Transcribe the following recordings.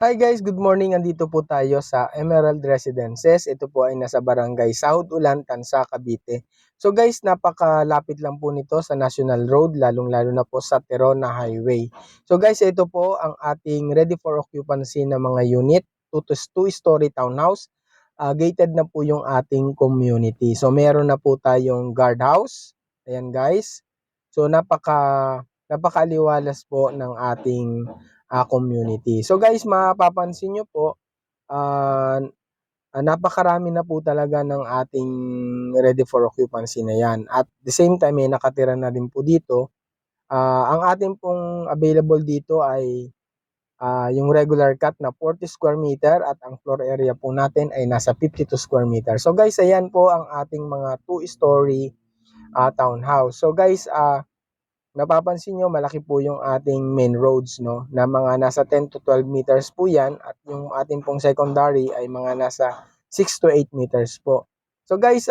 Hi guys, good morning. Andito po tayo sa Emerald Residences. Ito po ay nasa barangay South Ulan, Tansa, Cavite. So guys, napakalapit lang po nito sa National Road, lalong-lalo na po sa Terona Highway. So guys, ito po ang ating ready for occupancy na mga unit, 2-story townhouse. Gated na po yung ating community. So meron na po tayong guardhouse. Ayan guys. So napakaliwalas po ng ating community. So guys, mapapansin nyo po, ah, napakarami na po talaga ng ating ready for occupancy na yan. At the same time, may nakatira na rin po dito. Ang ating pong available dito ay yung regular cut na 40 square meter at ang floor area po natin ay nasa 52 square meter. So guys, ayan po ang ating mga 2-story townhouse. So guys, napapansin nyo, malaki po yung ating main roads, no? Na mga nasa 10 to 12 meters po yan. At yung ating pong secondary ay mga nasa 6 to 8 meters po. So guys,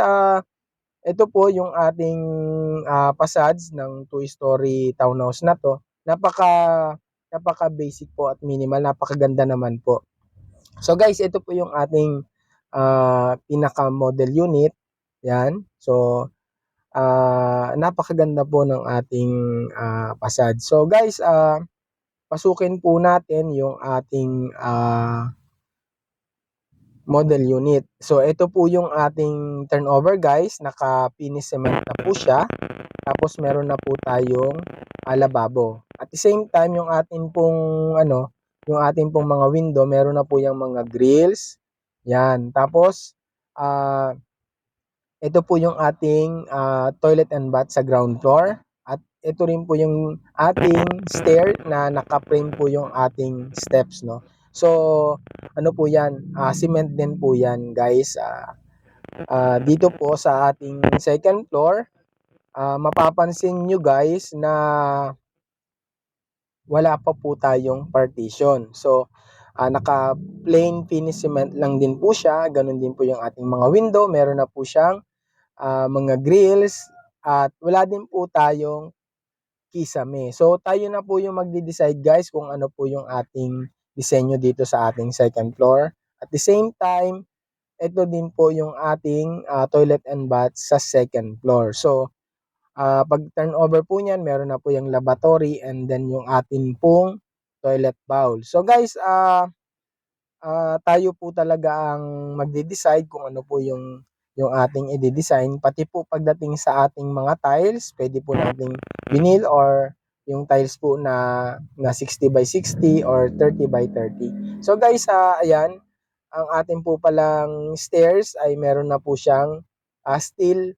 ito po yung ating facades ng 2-story townhouse na to. Napaka basic po at minimal. Napakaganda naman po. So guys, ito po yung ating pinaka model unit. Yan. So, napakaganda po ng ating facade. So guys, pasukin po natin yung ating model unit. So ito po yung ating turnover guys, naka-finish cement na po siya. Tapos meron na po tayong lababo. At the same time, yung ating pong yung ating pong mga window, meron na po yung mga grills. Yan. Tapos ito po yung ating toilet and bath sa ground floor. At ito rin po yung ating stair na naka-frame po yung ating steps, no. So, ano po 'yan? Cement din po 'yan, guys. Dito po sa ating second floor, mapapansin nyo guys na wala pa po tayong partition. So, naka plain finish cement lang din po siya. Ganun din po yung ating mga window. Meron na po siyang mga grills at wala din po tayong kisame. So tayo na po yung magde-decide guys kung ano po yung ating disenyo dito sa ating second floor. At the same time, ito din po yung ating toilet and bath sa second floor. So pag turnover po niyan, meron na po yung lavatory and then yung ating pong toilet bowl. So guys, tayo po talaga ang magde-decide kung ano po yung ating i-design. Pati po pagdating sa ating mga tiles, pwede po nating vinyl or yung tiles po na 60 by 60 or 30 by 30. So guys, ayan, ang ating po palang stairs ay meron na po siyang steel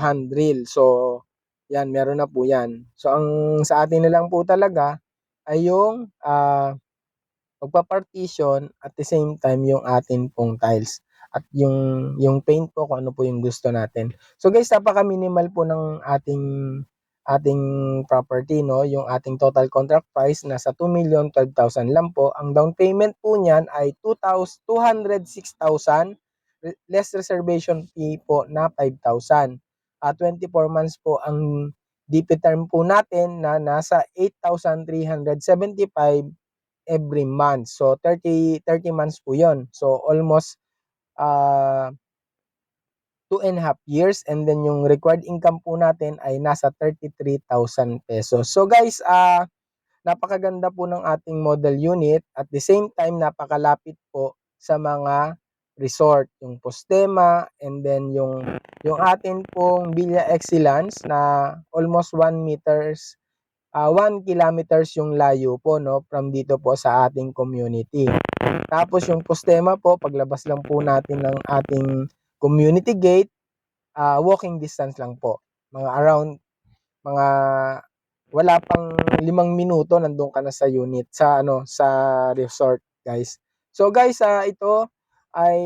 handrail. So, yan, meron na po yan. So, ang sa atin na lang po talaga ay yung magpa-partition at the same time yung atin pong tiles at yung paint po kung ano po yung gusto natin. So guys, napaka-minimal po ng ating property, no. Yung ating total contract price nasa 2,012,000 lang po. Ang down payment po niyan ay 206,000 less reservation fee po na 5,000. 24 months po ang DP term po natin na nasa 8,375 every month. So 30 months po 'yon. So almost 2.5 years, and then yung required income po natin ay nasa 33,000 pesos. So guys, napakaganda po ng ating model unit at the same time napakalapit po sa mga resort, yung Postema and then yung atin pong Villa Excellence na almost 1 kilometers yung layo po, no, from dito po sa ating community. Tapos yung Postema po, paglabas lang po natin ng ating community gate, walking distance lang po. Mga wala pang 5 minuto nandun ka na sa unit sa resort, guys. So guys, ito ay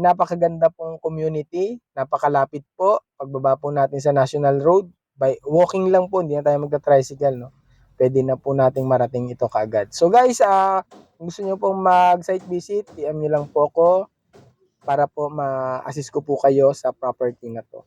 napakaganda pong community, napakalapit po. Pagbaba po natin sa National Road, by walking lang po, hindi na tayo magta-tricycle, no. Pwede na po nating marating ito kaagad. So guys, kung gusto niyo pong mag-site visit, PM niyo lang po ako para po ma-assist ko po kayo sa property na to.